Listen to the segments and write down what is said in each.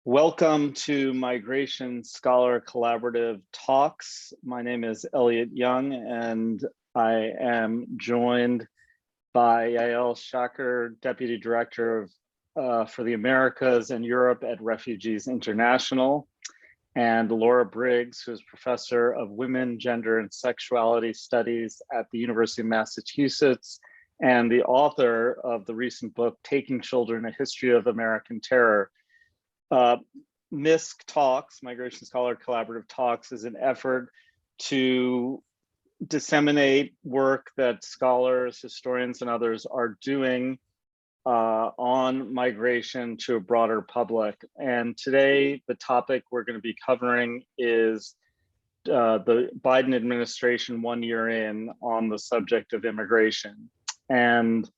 Welcome to Migration Scholar Collaborative Talks. My name is Elliott Young, and I am joined by Yael Schacher, Deputy Director for the Americas and Europe at Refugees International, and Laura Briggs, who is Professor of Women, Gender, and Sexuality Studies at the University of Massachusetts, and the author of the recent book, Taking Children, A History of American Terror. MiSC Talks, Migration Scholar Collaborative Talks, is an effort to disseminate work that scholars, historians, and others are doing on migration to a broader public. And today, the topic we're going to be covering is the Biden administration 1 year in on the subject of immigration. And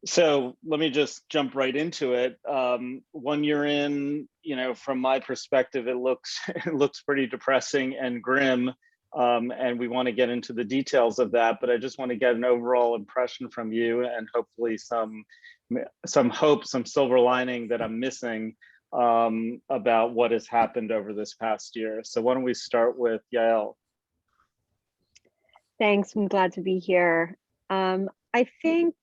so let me just jump right into it. 1 year in, from my perspective, it looks pretty depressing and grim, and we want to get into the details of that. But I just want to get an overall impression from you, and hopefully some hope, some silver lining that I'm missing about what has happened over this past year. So why don't we start with Yael? Thanks. I'm glad to be here. I think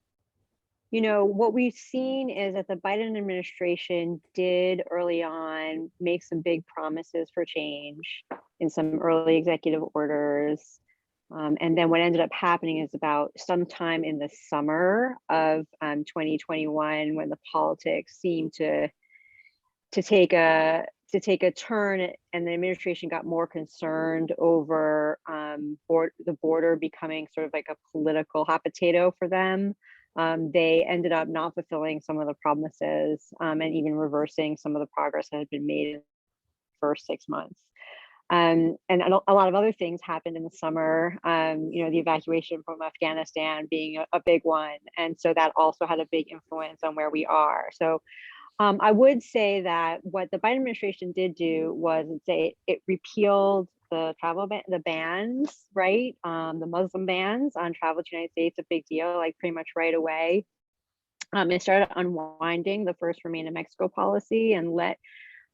what we've seen is that the Biden administration did early on make some big promises for change in some early executive orders. And then what ended up happening is about sometime in the summer of 2021, when the politics seemed to take a turn, and the administration got more concerned over the border becoming sort of like a political hot potato for them. They ended up not fulfilling some of the promises and even reversing some of the progress that had been made in the first 6 months. And a lot of other things happened in the summer, the evacuation from Afghanistan being a big one. And so that also had a big influence on where we are. So I would say that what the Biden administration did do was it repealed the travel the bans, right? The Muslim bans on travel to the United States, a big deal, like pretty much right away. It started unwinding the first Remain in Mexico policy and let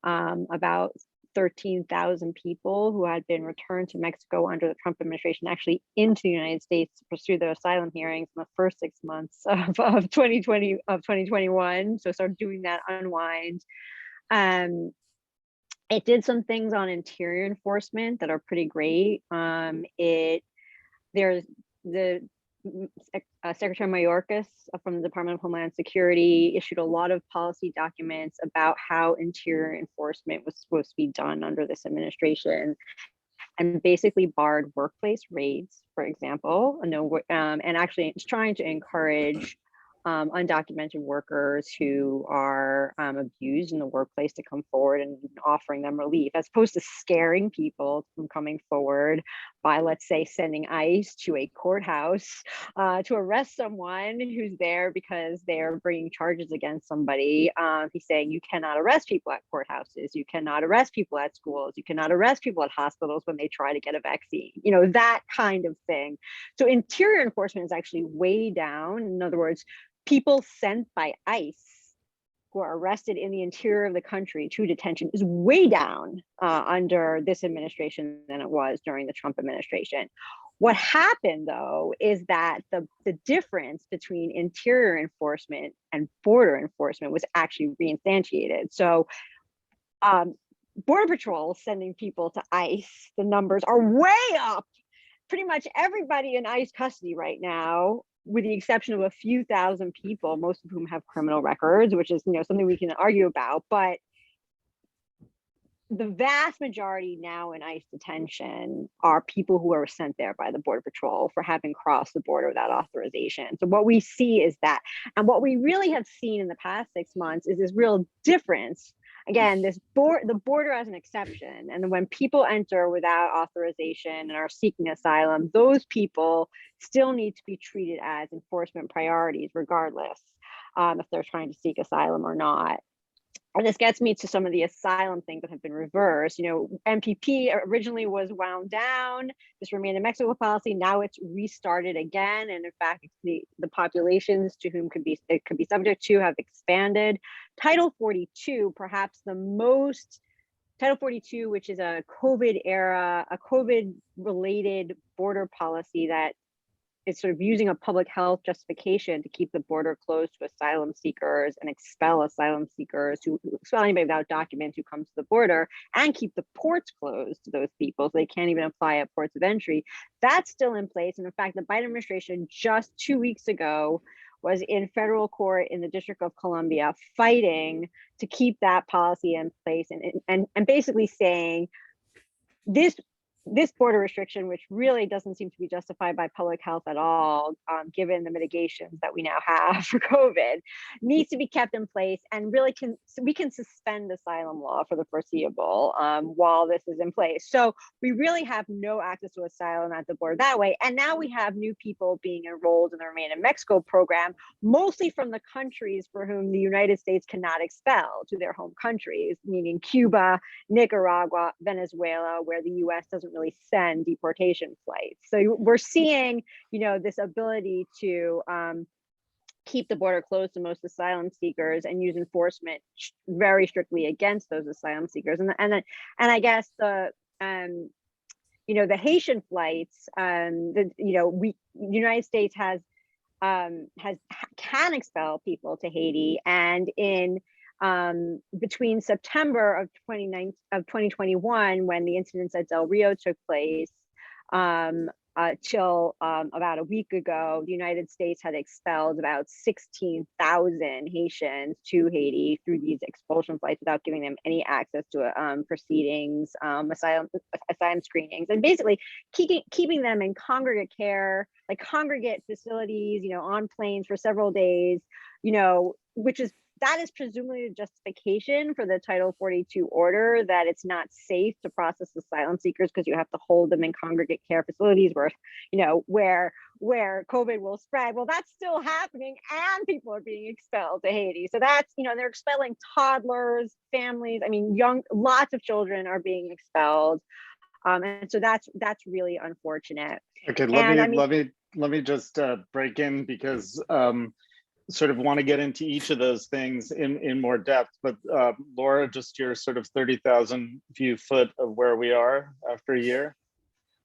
about 13,000 people who had been returned to Mexico under the Trump administration actually into the United States to pursue their asylum hearings in the first 6 months of 2021. So started doing that unwind. It did some things on interior enforcement that are pretty great. There's the Secretary Mayorkas from the Department of Homeland Security issued a lot of policy documents about how interior enforcement was supposed to be done under this administration, and basically barred workplace raids, for example, and actually it's trying to encourage undocumented workers who are abused in the workplace to come forward and offering them relief, as opposed to scaring people from coming forward by, let's say, sending ICE to a courthouse to arrest someone who's there because they're bringing charges against somebody. He's saying you cannot arrest people at courthouses, you cannot arrest people at schools, you cannot arrest people at hospitals when they try to get a vaccine, that kind of thing. So interior enforcement is actually way down. In other words, people sent by ICE who are arrested in the interior of the country to detention is way down under this administration than it was during the Trump administration. What happened, though, is that the difference between interior enforcement and border enforcement was actually reinstantiated. So Border Patrol sending people to ICE, the numbers are way up. Pretty much everybody in ICE custody right now, with the exception of a few thousand people, most of whom have criminal records, which is something we can argue about, but the vast majority now in ICE detention are people who are sent there by the Border Patrol for having crossed the border without authorization. So what we see is that, and what we really have seen in the past 6 months is this real difference. Again, the border as an exception, and when people enter without authorization and are seeking asylum, those people still need to be treated as enforcement priorities, regardless if they're trying to seek asylum or not. And this gets me to some of the asylum things that have been reversed. MPP originally was wound down, this Remain in Mexico policy. Now it's restarted again. And in fact, the populations to whom it could be subject to have expanded. Title 42, perhaps the most, Title 42, which is a COVID-related border policy that is sort of using a public health justification to keep the border closed to asylum seekers and expel asylum seekers, who expel anybody without documents who comes to the border, and keep the ports closed to those people so they can't even apply at ports of entry. That's still in place. And in fact, the Biden administration just 2 weeks ago was in federal court in the District of Columbia fighting to keep that policy in place, and basically saying this border restriction, which really doesn't seem to be justified by public health at all, given the mitigations that we now have for COVID, needs to be kept in place, and really we can suspend asylum law for the foreseeable while this is in place. So we really have no access to asylum at the border that way. And now we have new people being enrolled in the Remain in Mexico program, mostly from the countries for whom the United States cannot expel to their home countries, meaning Cuba, Nicaragua, Venezuela, where the US doesn't really send deportation flights. So we're seeing, this ability to keep the border closed to most asylum seekers and use enforcement very strictly against those asylum seekers. And I guess the Haitian flights, the United States can expel people to Haiti, and in between September of 2021, when the incidents at Del Rio took place, till about a week ago, the United States had expelled about 16,000 Haitians to Haiti through these expulsion flights without giving them any access to proceedings, asylum screenings, and basically keeping them in congregate care, like congregate facilities, on planes for several days, that is presumably the justification for the Title 42 order, that it's not safe to process asylum seekers because you have to hold them in congregate care facilities where COVID will spread. Well, that's still happening, and people are being expelled to Haiti. So that's, they're expelling toddlers, families. I mean, lots of children are being expelled. And so that's really unfortunate. Okay, let me just break in, because sort of want to get into each of those things in more depth. But Laura, just your sort of 30,000 view foot of where we are after a year.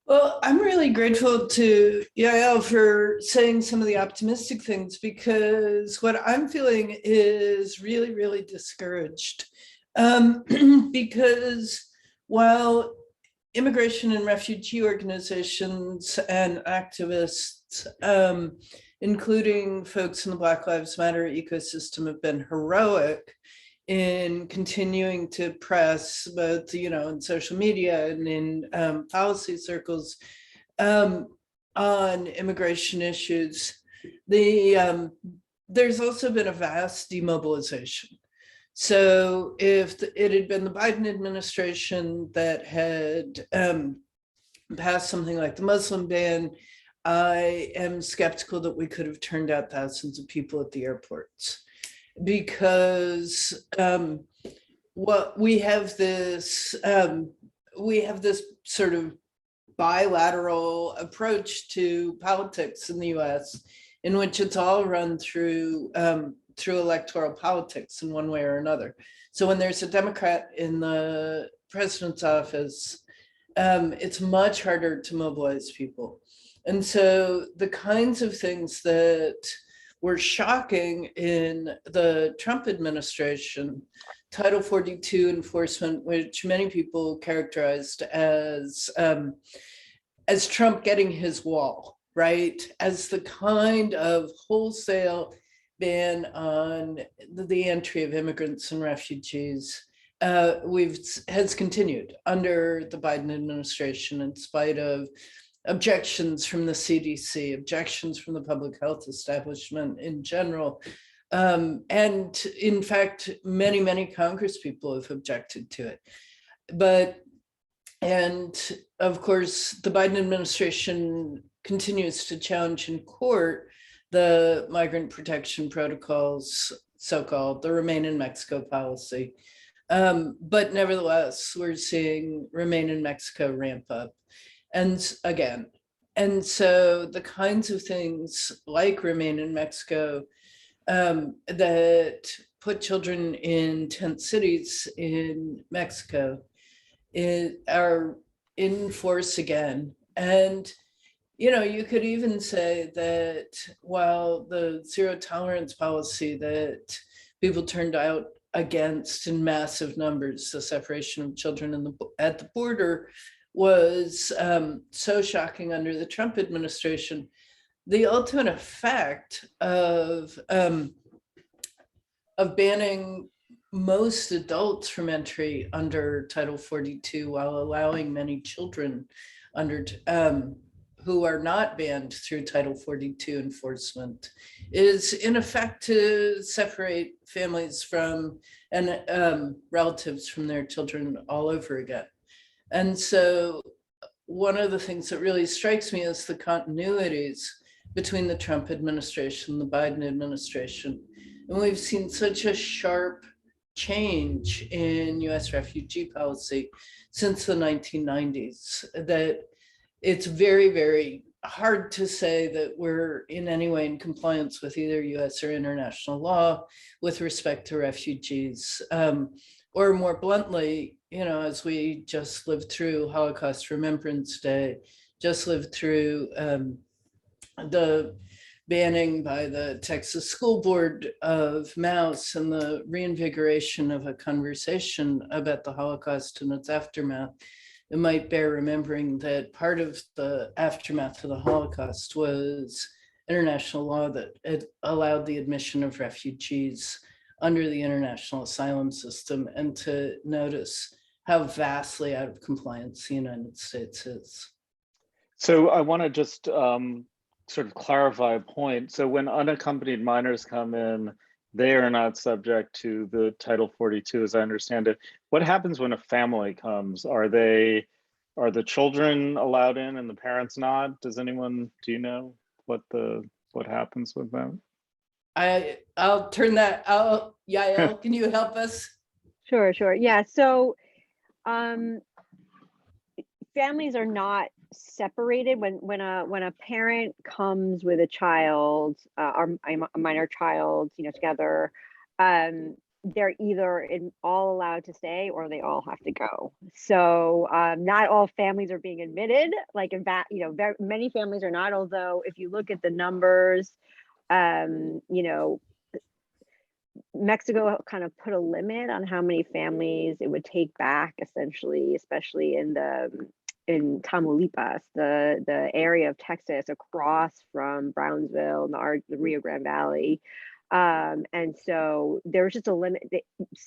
Well, I'm really grateful to Yael for saying some of the optimistic things, because what I'm feeling is really, really discouraged. Because while immigration and refugee organizations and activists, including folks in the Black Lives Matter ecosystem, have been heroic in continuing to press, both, in social media and in policy circles, on immigration issues. There's also been a vast demobilization. So if it had been the Biden administration that had passed something like the Muslim ban, I am skeptical that we could have turned out thousands of people at the airports, because we have this sort of bilateral approach to politics in the U.S., in which it's all run through electoral politics in one way or another. So when there's a Democrat in the president's office, it's much harder to mobilize people. And so the kinds of things that were shocking in the Trump administration, Title 42 enforcement, which many people characterized as Trump getting his wall, right? As the kind of wholesale ban on the entry of immigrants and refugees has continued under the Biden administration, in spite of objections from the CDC, objections from the public health establishment in general. And in fact, many, many Congress people have objected to it. And of course, the Biden administration continues to challenge in court the migrant protection protocols, so-called, the Remain in Mexico policy. But nevertheless, we're seeing Remain in Mexico ramp up. And so the kinds of things like Remain in Mexico that put children in tent cities in Mexico are in force again. And, you know, you could even say that while the zero tolerance policy that people turned out against in massive numbers, the separation of children at the border was so shocking under the Trump administration, the ultimate effect of banning most adults from entry under Title 42 while allowing many children under who are not banned through Title 42 enforcement is in effect to separate families from and relatives from their children all over again. And so one of the things that really strikes me is the continuities between the Trump administration, the Biden administration. And we've seen such a sharp change in US refugee policy since the 1990s that it's very, very hard to say that we're in any way in compliance with either US or international law with respect to refugees. Or more bluntly, you know, as we just lived through Holocaust Remembrance Day, just lived through the banning by the Texas School Board of Mouse and the reinvigoration of a conversation about the Holocaust and its aftermath. It might bear remembering that part of the aftermath of the Holocaust was international law that it allowed the admission of refugees under the international asylum system, and to notice how vastly out of compliance the United States is. So I want to just sort of clarify a point. So when unaccompanied minors come in, they are not subject to the Title 42, as I understand it. What happens when a family comes? Are the children allowed in and the parents not? Do you know what happens with them? I'll turn that out. Yael, can you help us? Sure. Yeah. So families are not separated when a parent comes with a child or a minor child, you know, together. They're either all allowed to stay or they all have to go. So not all families are being admitted. Like in fact, you know, many families are not. Although if you look at the numbers, you know, Mexico kind of put a limit on how many families it would take back, essentially, especially in Tamaulipas, the area of Texas across from Brownsville and the Rio Grande Valley. And so there's just a limit.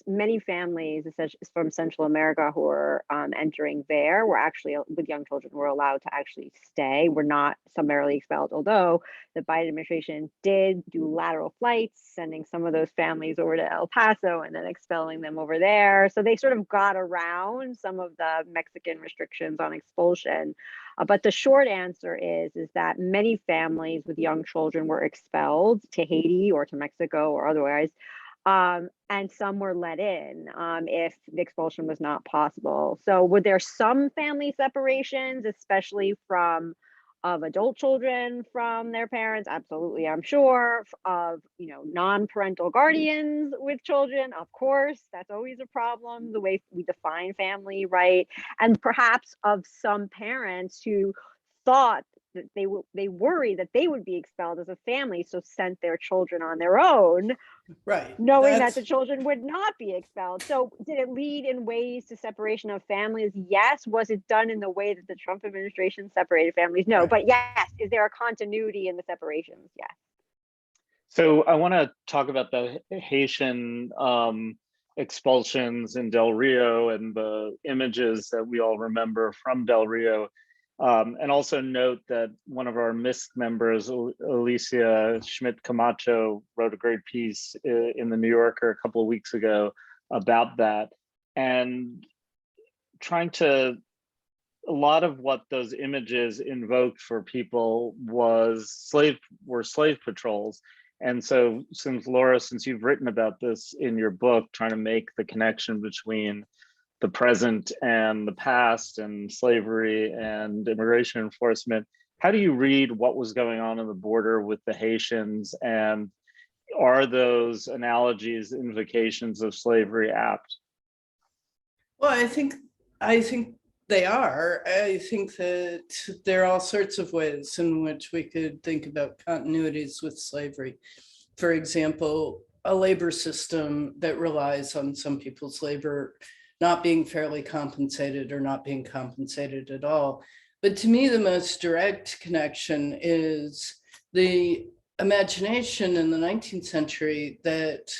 Many families from Central America who are entering there were actually, with young children, were allowed to actually stay. Were not summarily expelled, although the Biden administration did do lateral flights, sending some of those families over to El Paso and then expelling them over there. So they sort of got around some of the Mexican restrictions on expulsion. But the short answer is that many families with young children were expelled to Haiti or to Mexico or otherwise, and some were let in if the expulsion was not possible. So were there some family separations, especially of adult children from their parents? Absolutely, I'm sure. Of, you know, non-parental guardians with children, of course, that's always a problem, the way we define family, right? And perhaps of some parents who thought that they worried that they would be expelled as a family, so sent their children on their own, Right. knowing that the children would not be expelled. So did it lead in ways to separation of families? Yes. Was it done in the way that the Trump administration separated families? No. Right. But yes, is there a continuity in the separations? Yes. So I want to talk about the Haitian expulsions in Del Rio and the images that we all remember from Del Rio. And also note that one of our MiSC members, Alicia Schmidt Camacho, wrote a great piece in the New Yorker a couple of weeks ago about that. And a lot of what those images invoked for people were slave patrols. And so since you've written about this in your book, trying to make the connection between the present and the past and slavery and immigration enforcement, how do you read what was going on the border with the Haitians? And are those analogies, invocations of slavery apt? Well, I think they are. I think that there are all sorts of ways in which we could think about continuities with slavery. For example, a labor system that relies on some people's labor not being fairly compensated or not being compensated at all. But to me, the most direct connection is the imagination in the 19th century that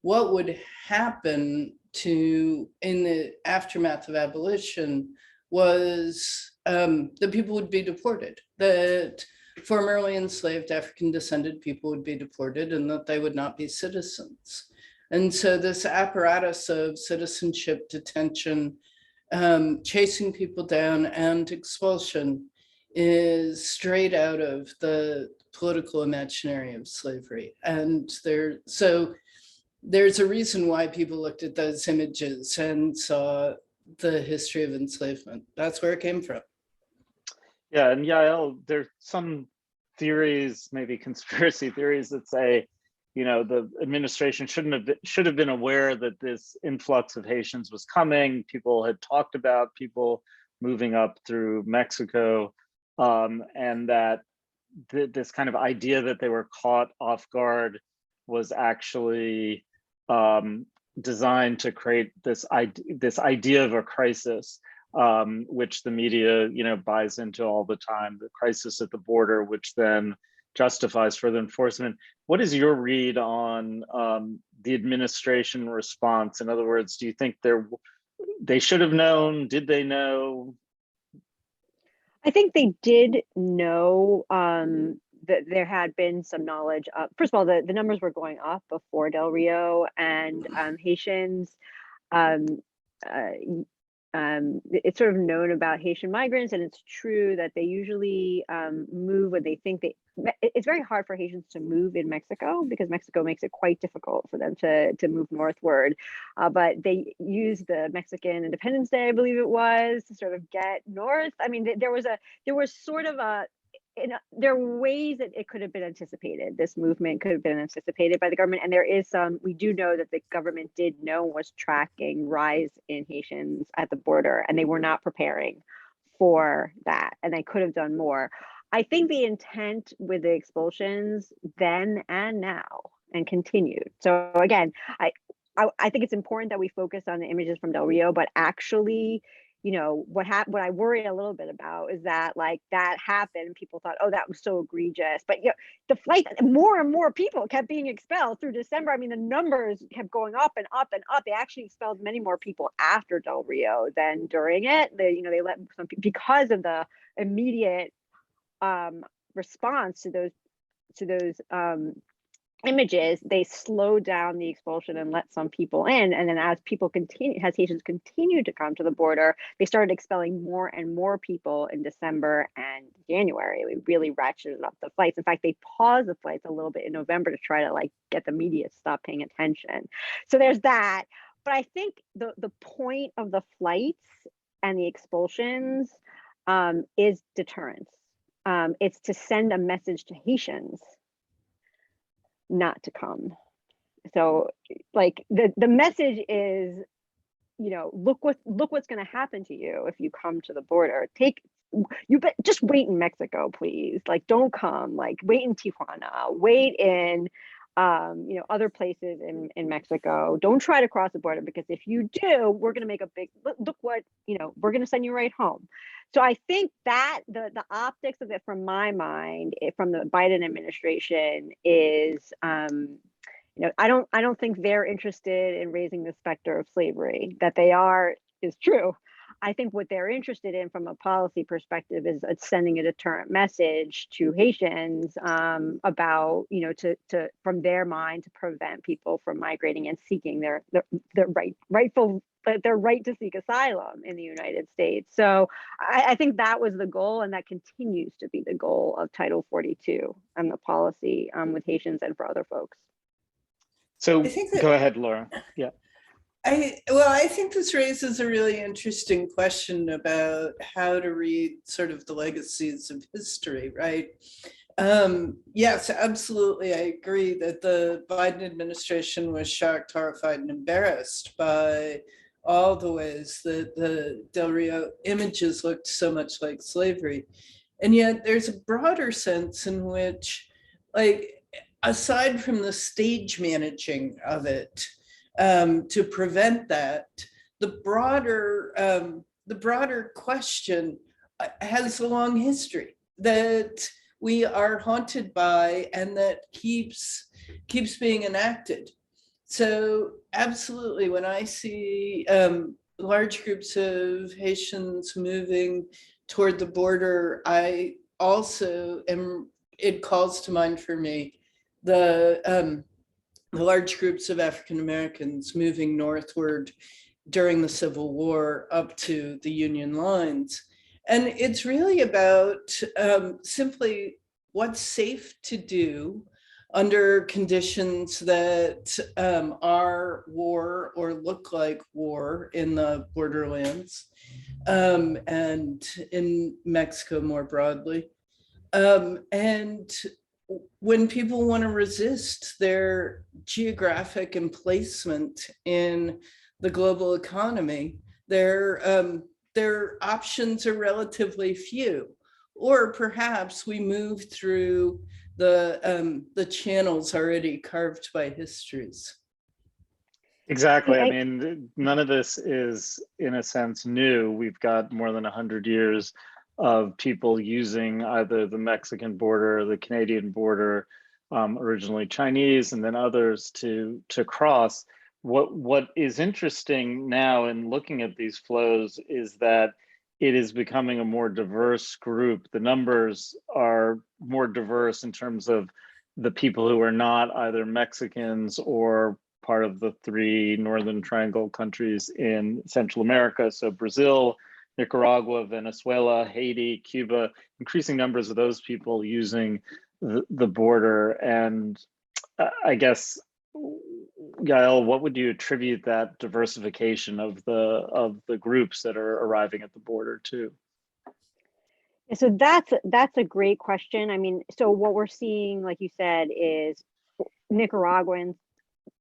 what would happen to in the aftermath of abolition was that people would be deported, that formerly enslaved African descended people would be deported and that they would not be citizens. And so this apparatus of citizenship, detention, chasing people down, and expulsion is straight out of the political imaginary of slavery. And there's a reason why people looked at those images and saw the history of enslavement. That's where it came from. Yeah, and Yael, there's some theories, maybe conspiracy theories, that say, you know, the administration should have been aware that this influx of Haitians was coming. People had talked about people moving up through Mexico, and that this kind of idea that they were caught off guard was actually designed to create this idea of a crisis, which the media, you know, buys into all the time, the crisis at the border, which then justifies further enforcement. What is your read on the administration response? In other words, do you think they should have known? Did they know? I think they did know that there had been some knowledge of, first of all, the numbers were going up before Del Rio, and Haitians, it's sort of known about Haitian migrants, and it's true that they usually move when they think it's very hard for Haitians to move in Mexico because Mexico makes it quite difficult for them to move northward. But they use the Mexican Independence Day, I believe it was, to sort of get north. I mean, there are ways that it could have been anticipated. This movement could have been anticipated by the government. And we do know that the government did know, was tracking rise in Haitians at the border, and they were not preparing for that. And they could have done more. I think the intent with the expulsions then and now and continued. So again, I think it's important that we focus on the images from Del Rio, but actually, you know, what I worry a little bit about is that, like, that happened, people thought, oh, that was so egregious, but you know, the flight, more and more people kept being expelled through December. I mean, the numbers kept going up and up and up. They actually expelled many more people after Del Rio than during it. They let some people, because of the immediate response to those images, they slowed down the expulsion and let some people in. And then as Haitians continued to come to the border, they started expelling more and more people in December and January. We really ratcheted up the flights. In fact, they paused the flights a little bit in November to try to, like, get the media to stop paying attention. So there's that. But I think the point of the flights and the expulsions is deterrence. It's to send a message to Haitians not to come. So, like, the message is, you know, look what's going to happen to you if you come to the border. Just wait in Mexico, please. Like, don't come. Like, wait in Tijuana. Wait in other places in Mexico. Don't try to cross the border, because if you do, we're going to make a big look what, we're going to send you right home. So I think that the optics of it, from my mind, from the Biden administration, is, I don't think they're interested in raising the specter of slavery. That they are is true. I think what they're interested in from a policy perspective is sending a deterrent message to Haitians about, to from their mind, to prevent people from migrating and seeking their right to seek asylum in the United States. So I think that was the goal, and that continues to be the goal of Title 42 and the policy with Haitians and for other folks. So go ahead, Laura. Yeah. I think this raises a really interesting question about how to read sort of the legacies of history, right? Yes, absolutely. I agree that the Biden administration was shocked, horrified, and embarrassed by all the ways that the Del Rio images looked so much like slavery. And yet there's a broader sense in which, like, aside from the stage managing of it, to prevent that, the broader question has a long history that we are haunted by and that keeps being enacted. So absolutely, when I see large groups of Haitians moving toward the border, I also am, it calls to mind for me the large groups of African Americans moving northward during the Civil War up to the Union lines. And it's really about simply what's safe to do under conditions that are war or look like war in the borderlands and in Mexico more broadly. And when people want to resist their geographic emplacement in the global economy, their options are relatively few. Or perhaps we move through the channels already carved by histories. Exactly. I mean, none of this is, in a sense, new. We've got more than 100 years of people using either the Mexican border or the Canadian border, originally Chinese, and then others to cross. What is interesting now in looking at these flows is that it is becoming a more diverse group. The numbers are more diverse in terms of the people who are not either Mexicans or part of the three Northern Triangle countries in Central America. So Brazil, Nicaragua, Venezuela, Haiti, Cuba, increasing numbers of those people using the border. And I guess, Yael, what would you attribute that diversification of the groups that are arriving at the border to? So that's a great question. I mean, so what we're seeing, like you said, is Nicaraguans.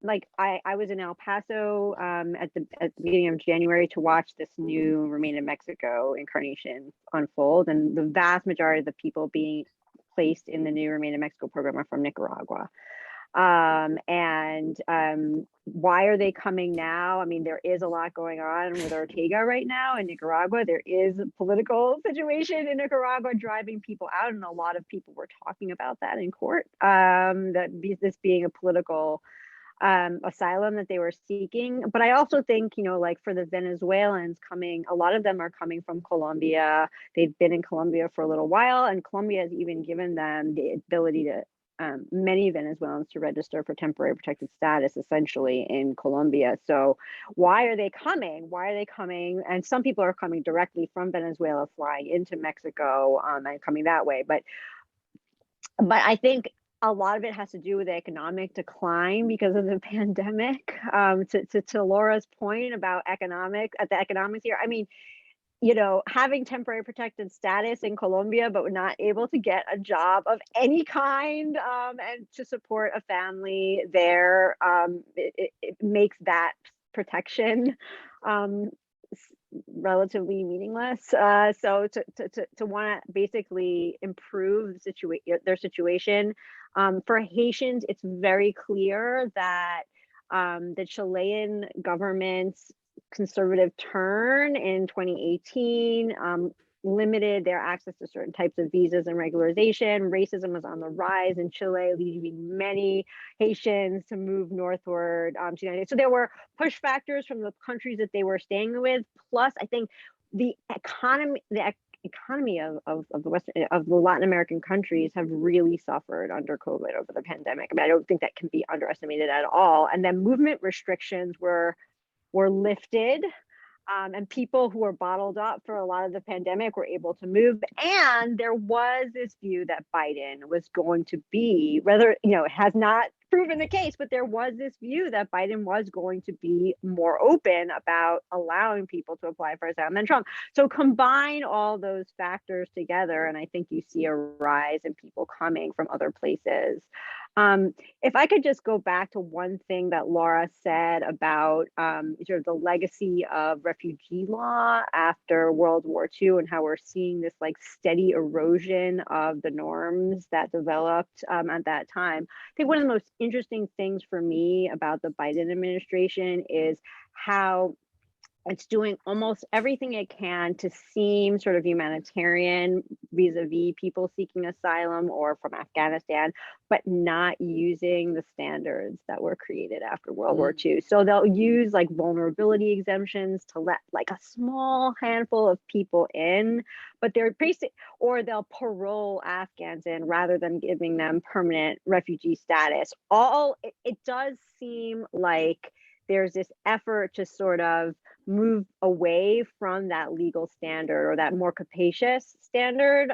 Like I was in El Paso at the beginning of January to watch this new Remain in Mexico incarnation unfold, and the vast majority of the people being placed in the new Remain in Mexico program are from Nicaragua. Why are they coming now? I mean, there is a lot going on with Ortega right now in Nicaragua. There is a political situation in Nicaragua driving people out, and a lot of people were talking about that in court, that this being a political asylum that they were seeking. But I also think, you know, like for the Venezuelans coming, a lot of them are coming from Colombia. They've been in Colombia for a little while, and Colombia has even given them the ability to many Venezuelans to register for temporary protected status essentially in Colombia. So why are they coming? Why are they coming? And some people are coming directly from Venezuela, flying into Mexico and coming that way. But I think a lot of it has to do with the economic decline because of the pandemic. To Laura's point about the economics here, I mean, you know, having temporary protected status in Colombia, but not able to get a job of any kind and to support a family there, it makes that protection relatively meaningless. So to want to basically improve their situation, for Haitians, it's very clear that the Chilean government's conservative turn in 2018 limited their access to certain types of visas and regularization. Racism was on the rise in Chile, leading many Haitians to move northward to the United States. So there were push factors from the countries that they were staying with. Plus, I think the economy of the Latin American countries have really suffered under COVID over the pandemic. I mean, I don't think that can be underestimated at all. And then movement restrictions were lifted, and people who were bottled up for a lot of the pandemic were able to move. And there was this view that Biden was going to be, whether, you know, it has not proven the case, but there was this view that Biden was going to be more open about allowing people to apply for asylum than Trump. So combine all those factors together, and I think you see a rise in people coming from other places. If I could just go back to one thing that Laura said about sort of the legacy of refugee law after World War II and how we're seeing this like steady erosion of the norms that developed at that time. I think one of the most interesting things for me about the Biden administration is how it's doing almost everything it can to seem sort of humanitarian vis-a-vis people seeking asylum or from Afghanistan, but not using the standards that were created after World War II. So they'll use like vulnerability exemptions to let like a small handful of people in, but they're basic, or they'll parole Afghans in rather than giving them permanent refugee status. It does seem like there's this effort to sort of move away from that legal standard or that more capacious standard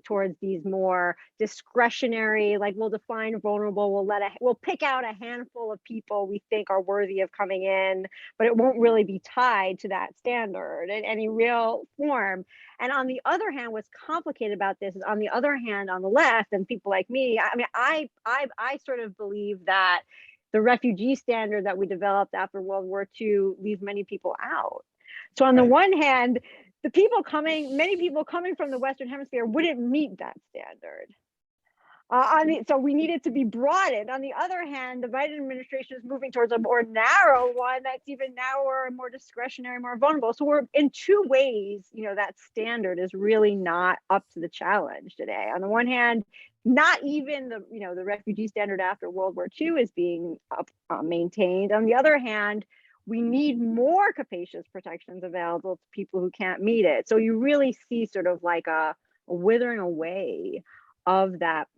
towards these more discretionary, like we'll define vulnerable, we'll pick out a handful of people we think are worthy of coming in, but it won't really be tied to that standard in any real form. And on the other hand, what's complicated about this is on the other hand, on the left and people like me, I mean, I sort of believe that the refugee standard that we developed after World War II leaves many people out. So on the one hand, many people coming from the Western Hemisphere wouldn't meet that standard. So we need it to be broadened. On the other hand, the Biden administration is moving towards a more narrow one that's even narrower and more discretionary, more vulnerable. So we're in two ways, that standard is really not up to the challenge today. On the one hand, not even the refugee standard after World War II is being maintained. On the other hand, we need more capacious protections available to people who can't meet it. So you really see sort of like a withering away of that,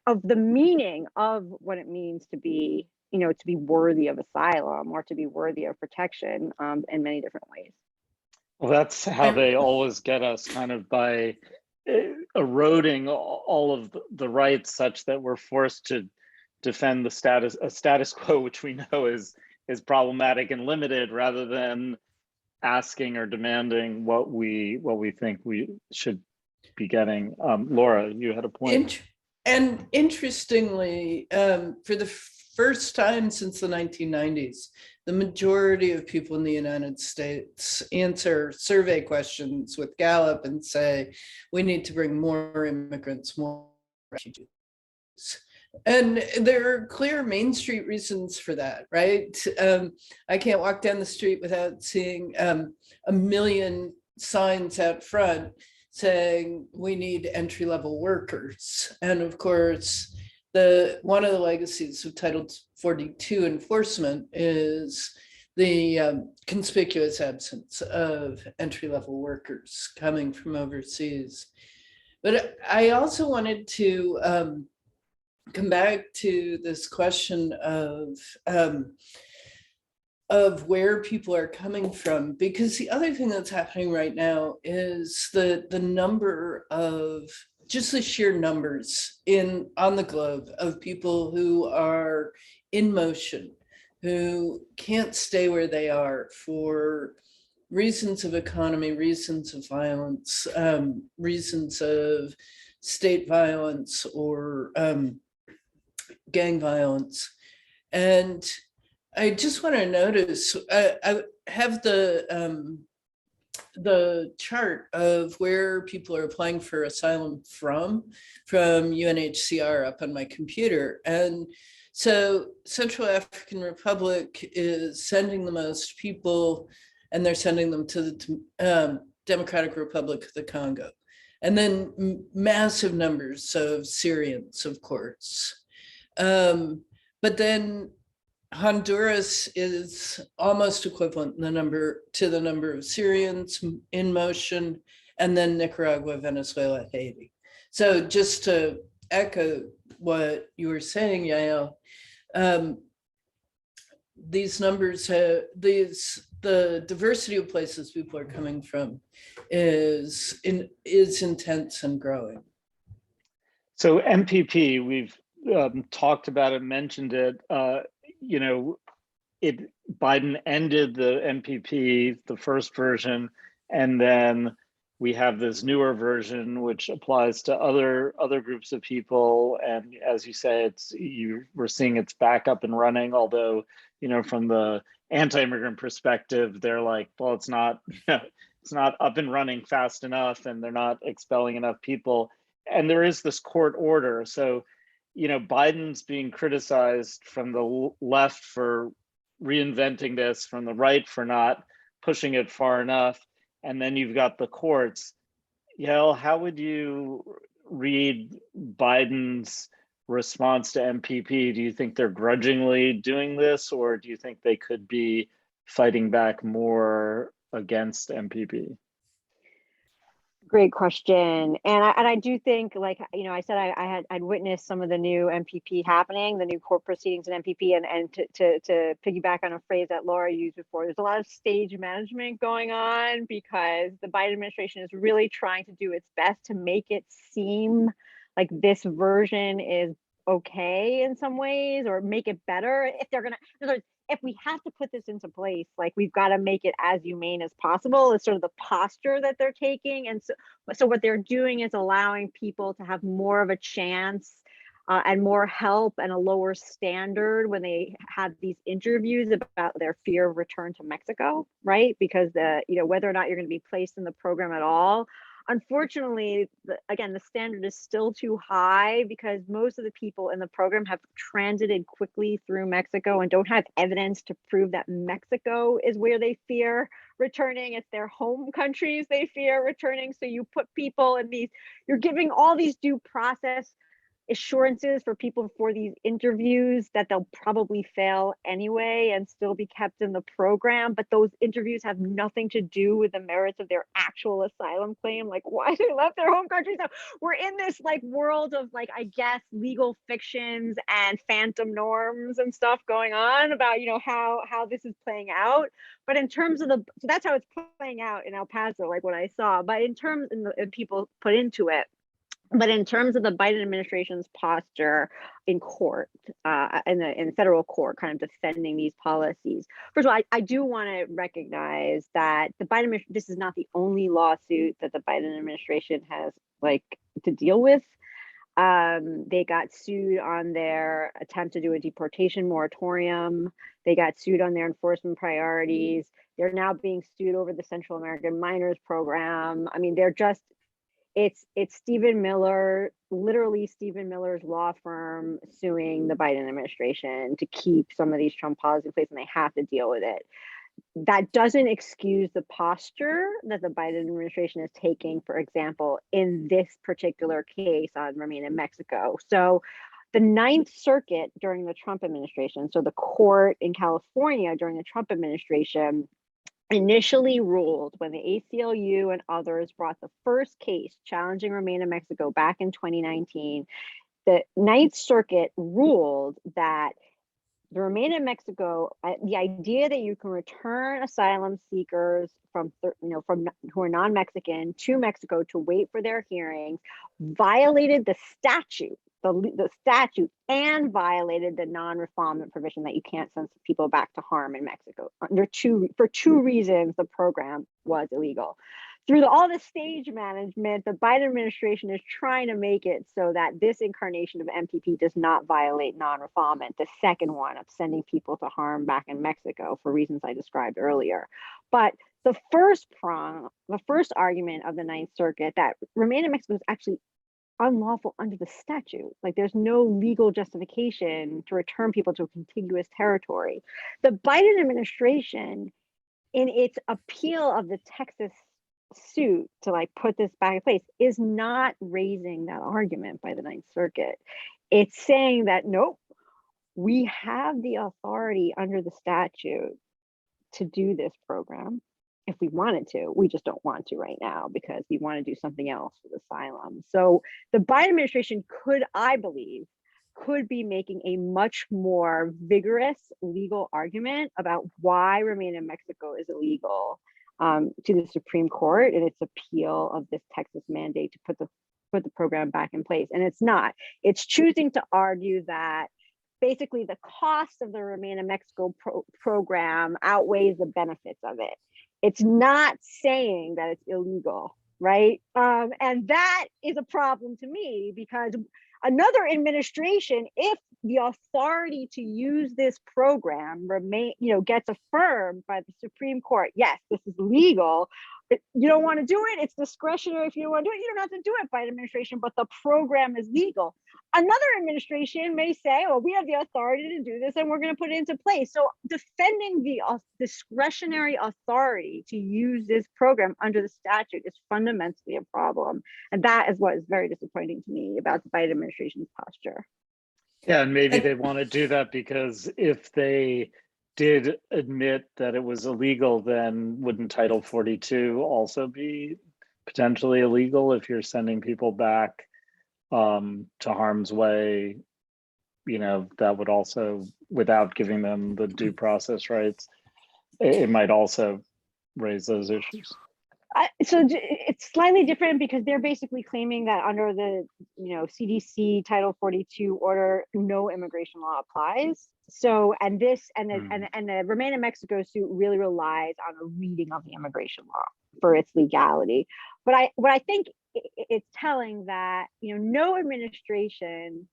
of the meaning of what it means to be, to be worthy of asylum or to be worthy of protection in many different ways. Well, that's how they always get us, kind of by eroding all of the rights such that we're forced to defend the status quo, which we know is problematic and limited, rather than asking or demanding what we think we should be getting. Laura, you had a point. And interestingly, for the first time since the 1990s, the majority of people in the United States answer survey questions with Gallup and say, we need to bring more immigrants, more refugees. And there are clear Main Street reasons for that, right? I can't walk down the street without seeing a million signs out front saying we need entry-level workers. And of course, one of the legacies of Title 42 enforcement is the conspicuous absence of entry-level workers coming from overseas. But I also wanted to come back to this question of where people are coming from, because the other thing that's happening right now is the number of, just the sheer numbers on the globe of people who are in motion, who can't stay where they are for reasons of economy, reasons of violence, reasons of state violence or gang violence. And I just want to notice, I have the chart of where people are applying for asylum from UNHCR up on my computer. And so Central African Republic is sending the most people, and they're sending them to the Democratic Republic of the Congo. And then massive numbers of Syrians, of course. But then Honduras is almost equivalent in the number of Syrians in motion, and then Nicaragua, Venezuela, Haiti. So just to echo what you were saying, Yael, these numbers, the diversity of places people are coming from is intense and growing. So MPP, we've talked about it, mentioned it. You know, Biden ended the MPP, the first version, and then we have this newer version which applies to other groups of people. And as you say, we're seeing it's back up and running. Although, you know, from the anti-immigrant perspective, they're like, well, it's not it's not up and running fast enough, and they're not expelling enough people. And there is this court order. So, you know, Biden's being criticized from the left for reinventing this, from the right for not pushing it far enough. And then you've got the courts. Yael, how would you read Biden's response to MPP? Do you think they're grudgingly doing this, or do you think they could be fighting back more against MPP? Great question. And I do think, like, you know, I said I'd witnessed some of the new MPP happening, the new court proceedings in MPP, and to piggyback on a phrase that Laura used before, there's a lot of stage management going on because the Biden administration is really trying to do its best to make it seem like this version is okay in some ways, or make it better. If they're gonna, if we have to put this into place, like, we've got to make it as humane as possible. It's sort of the posture that they're taking. And so what they're doing is allowing people to have more of a chance and more help and a lower standard when they have these interviews about their fear of return to Mexico, right? Because you know, whether or not you're going to be placed in the program at all. Unfortunately, again, the standard is still too high because most of the people in the program have transited quickly through Mexico and don't have evidence to prove that Mexico is where they fear returning. It's their home countries they fear returning. So you put people in these, you're giving all these due process assurances for people for these interviews that they'll probably fail anyway and still be kept in the program. But those interviews have nothing to do with the merits of their actual asylum claim, like why they left their home country. So we're in this like world of, like, I guess, legal fictions and phantom norms and stuff going on about, you know, how this is playing out. But in terms of so that's how it's playing out in El Paso, like what I saw. But in terms of people put into it. But in terms of the Biden administration's posture in court, in federal court, kind of defending these policies, first of all, I do want to recognize that the Biden, this is not the only lawsuit that the Biden administration has, like, to deal with. They got sued on their attempt to do a deportation moratorium. They got sued on their enforcement priorities. They're now being sued over the Central American Minors Program. I mean, they're just, it's Stephen Miller, literally Stephen Miller's law firm, suing the Biden administration to keep some of these Trump policies in place, and they have to deal with it. That doesn't excuse the posture that the Biden administration is taking, for example, in this particular case on Remain in Mexico. So the Ninth Circuit during the Trump administration, so the court in California during the Trump administration, initially ruled, when the ACLU and others brought the first case challenging Remain in Mexico back in 2019, the Ninth Circuit ruled that the Remain in Mexico, the idea that you can return asylum seekers from who are non-Mexican to Mexico to wait for their hearings, violated the statute. The statute, and violated the non-refoulement provision that you can't send people back to harm in Mexico. For two reasons, the program was illegal. Through all the stage management, the Biden administration is trying to make it so that this incarnation of MPP does not violate non-refoulement, the second one of sending people to harm back in Mexico for reasons I described earlier. But the first argument of the Ninth Circuit, that Remain in Mexico is actually unlawful under the statute. Like, there's no legal justification to return people to a contiguous territory. The Biden administration, in its appeal of the Texas suit to, like, put this back in place, is not raising that argument by the Ninth Circuit. It's saying that, nope, we have the authority under the statute to do this program if we wanted to. We just don't want to right now because we want to do something else with asylum. So the Biden administration could, I believe, be making a much more vigorous legal argument about why Remain in Mexico is illegal to the Supreme Court in its appeal of this Texas mandate to put the put the program back in place. And it's not. It's choosing to argue that basically the cost of the Remain in Mexico program outweighs the benefits of it. It's not saying that it's illegal, right? And that is a problem to me, because another administration, if the authority to use this program gets affirmed by the Supreme Court, yes, this is legal. You don't want to do it, it's discretionary. If you don't want to do it, you don't have to do it by an administration, but the program is legal. Another administration may say, well, we have the authority to do this and we're going to put it into place. So defending the discretionary authority to use this program under the statute is fundamentally a problem. And that is what is very disappointing to me about the Biden administration's posture. Yeah, and maybe they want to do that because if they did admit that it was illegal, then wouldn't Title 42 also be potentially illegal if you're sending people back to harm's way? You know, that would also, without giving them the due process rights, it might also raise those issues. So it's slightly different because they're basically claiming that under the CDC Title 42 order, no immigration law applies. So and the Remain in Mexico suit really relies on a reading of the immigration law for its legality. But what I think it's telling that no administration,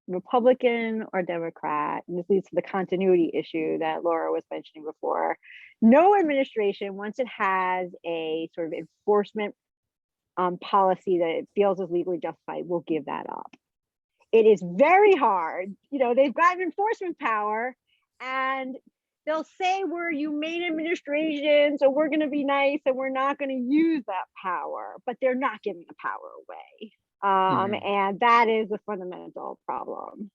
Republican or Democrat, and this leads to the continuity issue that Laura was mentioning before, no administration, once it has a sort of enforcement policy that it feels is legally justified, will give that up. It is very hard. They've got enforcement power and they'll say we're humane administration, so we're going to be nice and we're not going to use that power, but they're not giving the power away. And that is a fundamental problem.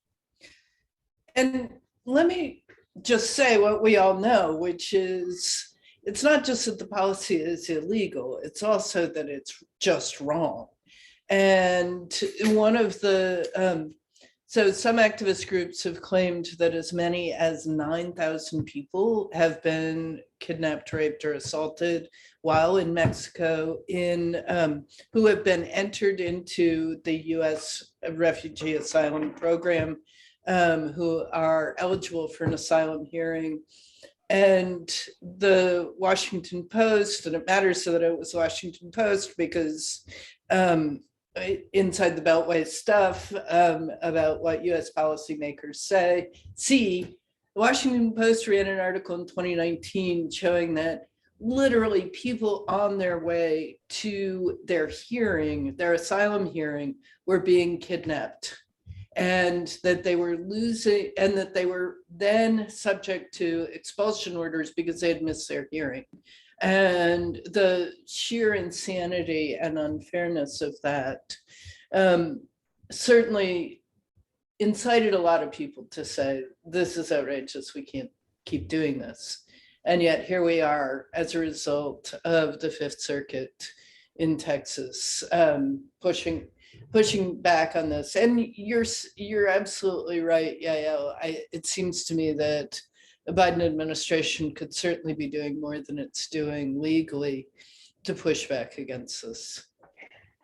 And let me just say what we all know, which is it's not just that the policy is illegal, it's also that it's just wrong. And one of the, so some activist groups have claimed that as many as 9,000 people have been kidnapped, raped, or assaulted while in Mexico, who have been entered into the US refugee asylum program, who are eligible for an asylum hearing. And the Washington Post, and it matters that it was Washington Post because inside the Beltway stuff about what US policymakers see, the Washington Post ran an article in 2019 showing that literally people on their way to their hearing, their asylum hearing, were being kidnapped, and that they were losing, and that they were then subject to expulsion orders because they had missed their hearing. And the sheer insanity and unfairness of that certainly incited a lot of people to say, this is outrageous, we can't keep doing this. And yet here we are as a result of the Fifth Circuit in Texas pushing back on this. And you're absolutely right, Yael. It seems to me that the Biden administration could certainly be doing more than it's doing legally to push back against this.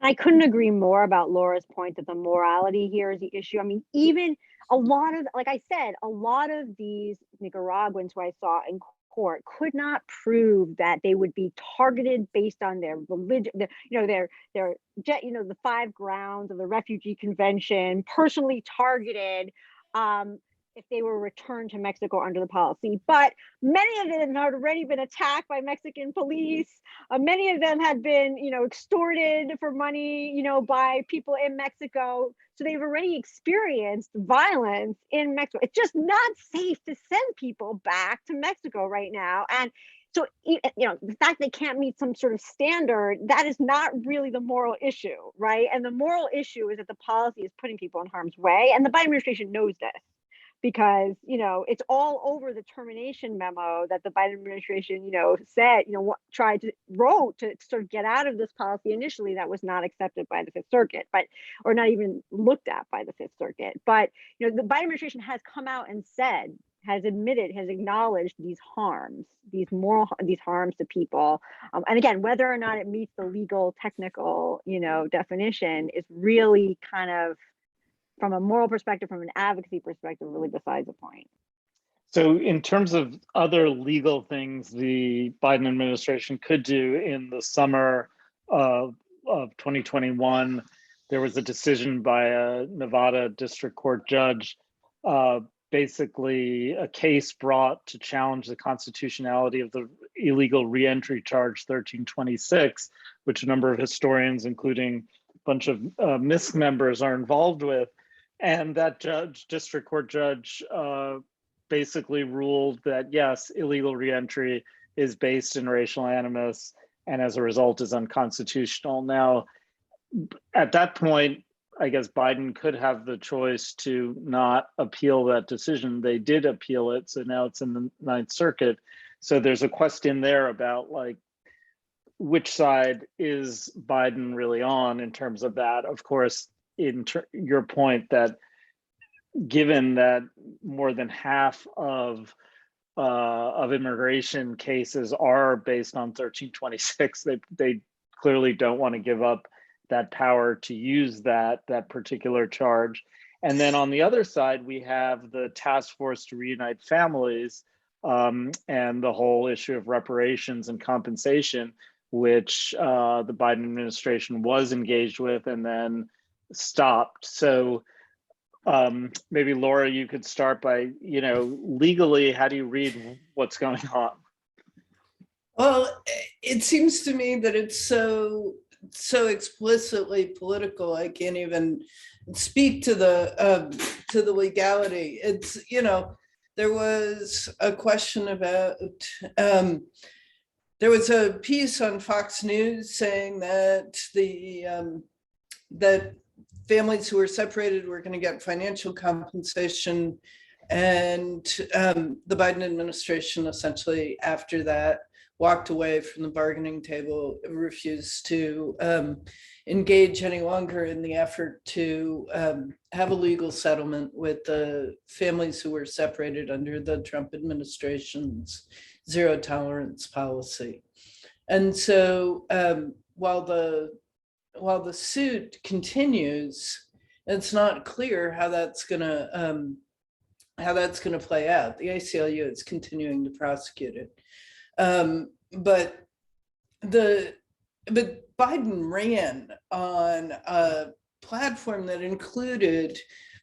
I couldn't agree more about Laura's point that the morality here is the issue. I mean, even a lot of, like I said, a lot of these Nicaraguans who I saw in court could not prove that they would be targeted based on their religion, the 5 grounds of the Refugee Convention, personally targeted if they were returned to Mexico under the policy. But many of them had already been attacked by Mexican police. Many of them had been, extorted for money, by people in Mexico. So they've already experienced violence in Mexico. It's just not safe to send people back to Mexico right now. And so, the fact they can't meet some sort of standard, that is not really the moral issue, right? And the moral issue is that the policy is putting people in harm's way. And the Biden administration knows this, because it's all over the termination memo that the Biden administration said wrote to sort of get out of this policy initially that was not accepted by the Fifth Circuit, or not even looked at by the Fifth Circuit. But the Biden administration has come out and said, has admitted, has acknowledged these harms, these harms to people. And again, whether or not it meets the legal, technical, definition is really kind of, from a moral perspective, from an advocacy perspective, really besides the point. So in terms of other legal things the Biden administration could do in the summer of 2021, there was a decision by a Nevada district court judge, basically a case brought to challenge the constitutionality of the illegal reentry charge 1326, which a number of historians, including a bunch of MiSC members, are involved with. And that district court judge, basically ruled that yes, illegal reentry is based in racial animus and as a result is unconstitutional. Now, at that point, I guess Biden could have the choice to not appeal that decision. They did appeal it, so now it's in the Ninth Circuit. So there's a question there about like, which side is Biden really on in terms of that? Of course, your point that given that more than half of immigration cases are based on 1326, they clearly don't want to give up that power to use that particular charge. And then on the other side, we have the task force to reunite families, and the whole issue of reparations and compensation, which the Biden administration was engaged with and then stopped. So maybe Laura, you could start by, legally, how do you read what's going on? Well, it seems to me that it's so explicitly political. I can't even speak to the legality. It's, there was a question about, there was a piece on Fox News saying that that families who were separated were going to get financial compensation, and the Biden administration essentially after that walked away from the bargaining table, refused to engage any longer in the effort to have a legal settlement with the families who were separated under the Trump administration's zero tolerance policy. And so while the suit continues, it's not clear how that's gonna play out. The ACLU is continuing to prosecute it. But Biden ran on a platform that included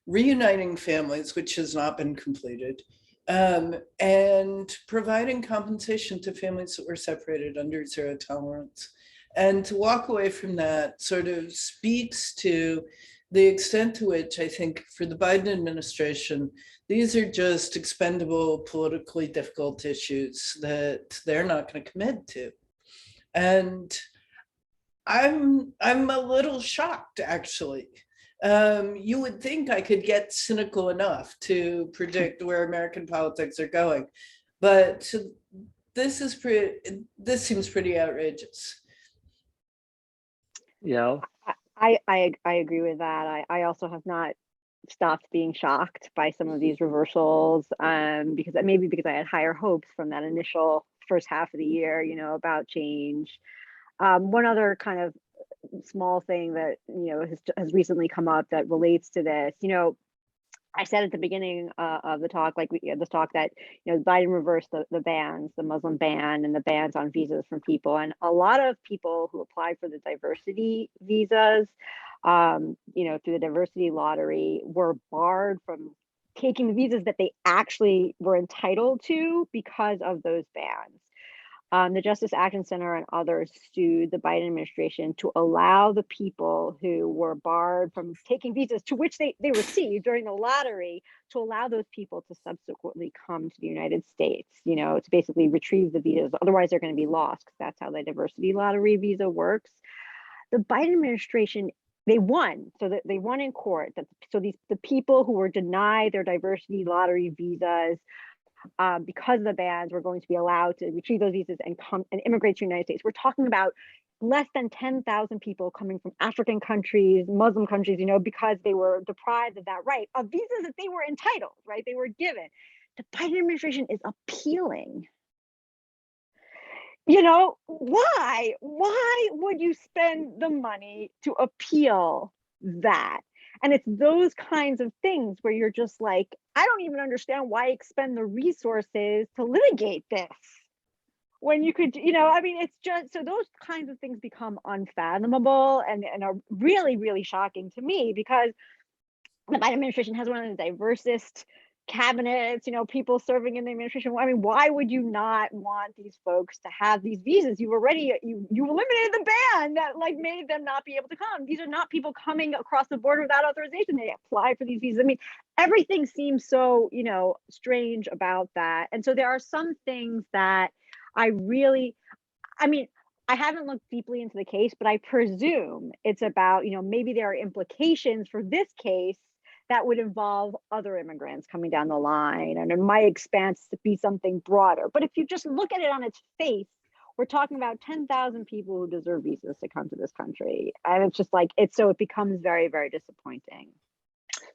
reuniting families, which has not been completed, and providing compensation to families that were separated under zero tolerance. And to walk away from that sort of speaks to the extent to which I think for the Biden administration, these are just expendable, politically difficult issues that they're not going to commit to. And I'm a little shocked, actually. You would think I could get cynical enough to predict where American politics are going, but this seems pretty outrageous. Yeah, I agree with that. I also have not stopped being shocked by some of these reversals, because I had higher hopes from that initial first half of the year, about change. One other kind of small thing that has recently come up that relates to this, I said at the beginning of the talk, that Biden reversed the bans, the Muslim ban and the bans on visas from people, and a lot of people who applied for the diversity visas, through the diversity lottery, were barred from taking the visas that they actually were entitled to because of those bans. The Justice Action Center and others sued the Biden administration to allow the people who were barred from taking visas to which they received during the lottery, to allow those people to subsequently come to the United States, to basically retrieve the visas. Otherwise, they're going to be lost, because that's how the diversity lottery visa works. The Biden administration, they won. So that they won in court. The people who were denied their diversity lottery visas, because of the bans, were going to be allowed to retrieve those visas and come and immigrate to the United States. We're talking about less than 10,000 people coming from African countries, Muslim countries, because they were deprived of that right, of visas that they were entitled, right? They were given. the Biden administration is appealing. You know, why? Why would you spend the money to appeal that? And it's those kinds of things where you're just like, I don't even understand why expend the resources to litigate this when you could, you know, I mean, it's just, so those kinds of things become unfathomable and are really, really shocking to me, because the Biden administration has one of the diversest cabinets, you know, people serving in the administration. I mean, why would you not want these folks to have these visas? You've already, you eliminated the ban that like made them not be able to come. These are not people coming across the border without authorization. They apply for these visas. I mean, everything seems so, you know, strange about that. And so there are some things that I mean, I haven't looked deeply into the case, but I presume it's about, you know, maybe there are implications for this case that would involve other immigrants coming down the line, and it might expand to be something broader. But if you just look at it on its face, we're talking about 10,000 people who deserve visas to come to this country. And it's just like, it becomes very, very disappointing.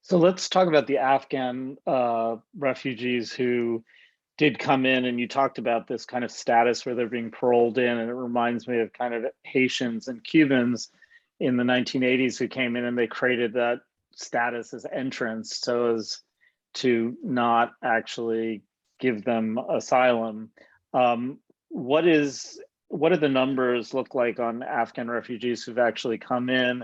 So let's talk about the Afghan refugees who did come in, and you talked about this kind of status where they're being paroled in, and it reminds me of kind of Haitians and Cubans in the 1980s who came in and they created that status as entrants so as to not actually give them asylum. What do the numbers look like on Afghan refugees who've actually come in?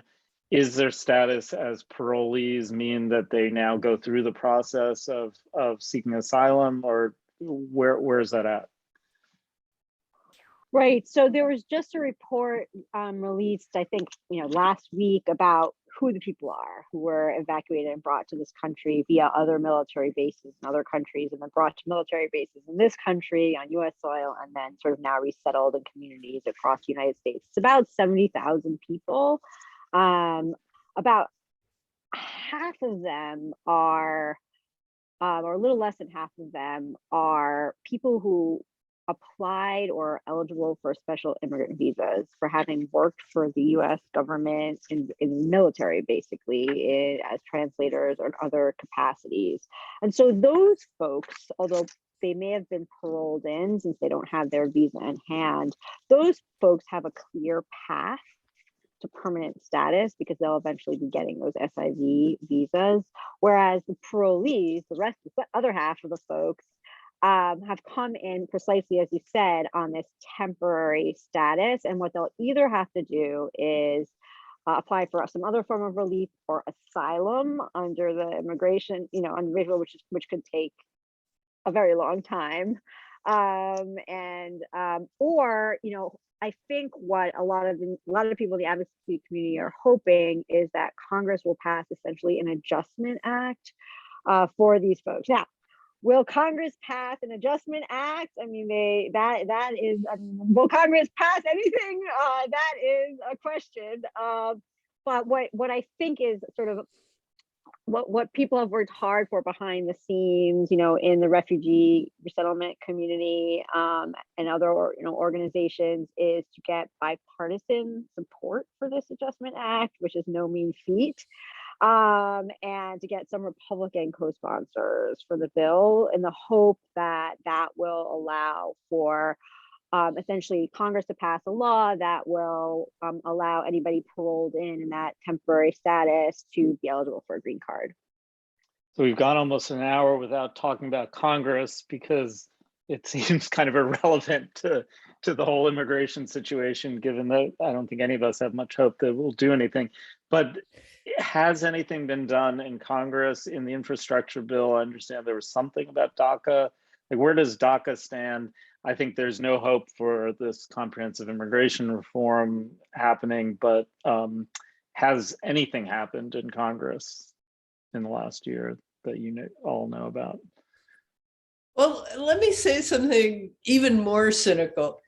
Is their status as parolees mean that they now go through the process of seeking asylum, or where is that at? Right. So there was just a report released, I think, you know, last week about who the people are who were evacuated and brought to this country via other military bases in other countries, and then brought to military bases in this country on U.S. soil, and then sort of now resettled in communities across the United States. It's about 70,000 people. About half of them are, or a little less than half of them are people who applied or are eligible for special immigrant visas for having worked for the US government in the military, basically, as translators or other capacities. And so those folks, although they may have been paroled in since they don't have their visa in hand, those folks have a clear path to permanent status because they'll eventually be getting those SIV visas. Whereas the parolees, the other half of the folks, have come in precisely as you said on this temporary status, and what they'll either have to do is apply for some other form of relief or asylum under the immigration, you know, which could take a very long time, or you know, I think what a lot of people in the advocacy community are hoping is that Congress will pass essentially an adjustment act for these folks. Now, will Congress pass an adjustment act? I mean, will Congress pass anything? That is a question. But what I think is sort of what people have worked hard for behind the scenes, you know, in the refugee resettlement community and other organizations, is to get bipartisan support for this Adjustment Act, which is no mean feat. And to get some Republican co-sponsors for the bill in the hope that that will allow for essentially Congress to pass a law that will allow anybody paroled in that temporary status to be eligible for a green card. So we've gone almost an hour without talking about Congress because it seems kind of irrelevant to the whole immigration situation, given that I don't think any of us have much hope that we'll do anything. But has anything been done in Congress in the infrastructure bill? I understand there was something about DACA. Like, where does DACA stand? I think there's no hope for this comprehensive immigration reform happening, but has anything happened in Congress in the last year that you all know about? Well, let me say something even more cynical,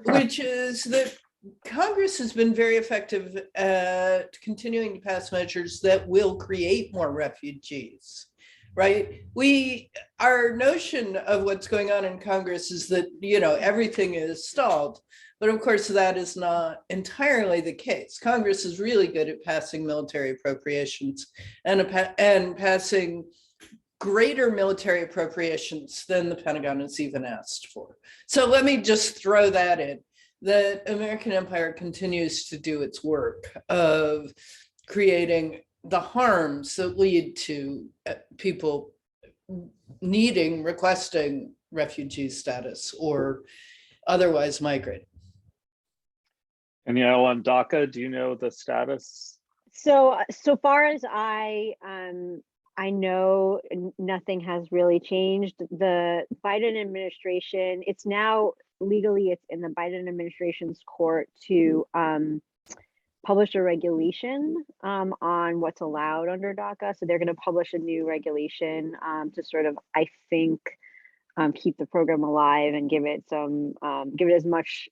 which is that Congress has been very effective at continuing to pass measures that will create more refugees, right? Our notion of what's going on in Congress is that, you know, everything is stalled. But of course, that is not entirely the case. Congress is really good at passing military appropriations and passing greater military appropriations than the Pentagon has even asked for. So let me just throw that in. The American empire continues to do its work of creating the harms that lead to people requesting refugee status or otherwise migrate. And Yael, on DACA, do you know the status? So far as I know, nothing has really changed. The Biden administration, it's now legally, it's in the Biden administration's court to publish a regulation on what's allowed under DACA. So they're going to publish a new regulation to sort of, I think, keep the program alive and give it as much,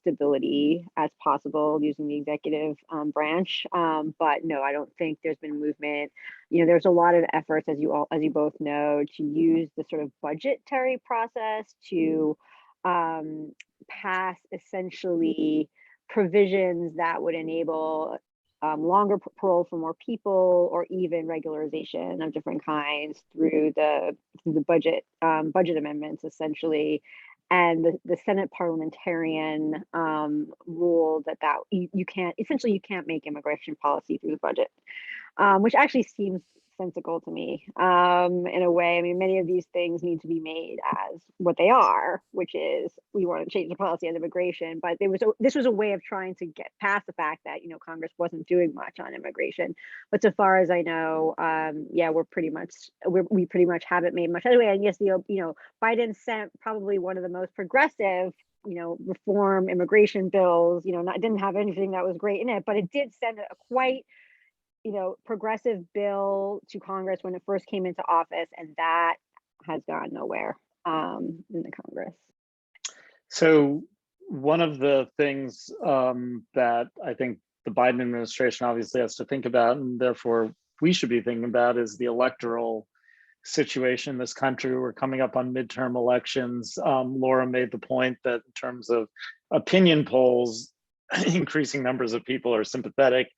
stability as possible using the executive branch. But no, I don't think there's been movement. There's a lot of efforts, as you both know, to use the sort of budgetary process to pass essentially provisions that would enable longer parole for more people, or even regularization of different kinds through the budget amendments, essentially. And the Senate parliamentarian ruled that you can't make immigration policy through the budget, which actually seems sensical to me in a way. I mean, many of these things need to be made as what they are, which is we want to change the policy on immigration. But this was a way of trying to get past the fact that Congress wasn't doing much on immigration. But so far as I know, we pretty much haven't made much headway. And yes, Biden sent probably one of the most progressive reform immigration bills. Didn't have anything that was great in it, but it did send a quite progressive bill to Congress when it first came into office, and that has gone nowhere in the Congress. So one of the things that I think the Biden administration obviously has to think about, and therefore we should be thinking about, is the electoral situation in this country. We're coming up on midterm elections. Laura made the point that in terms of opinion polls, increasing numbers of people are sympathetic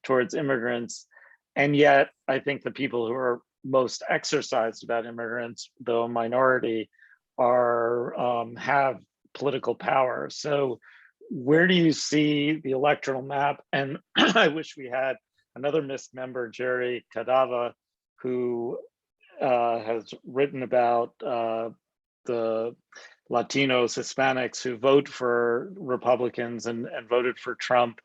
towards immigrants. And yet, I think the people who are most exercised about immigrants, though a minority, have political power. So where do you see the electoral map? And I wish we had another MiSC member, Jerry Cadava, who has written about the Latinos, Hispanics who vote for Republicans and voted for Trump,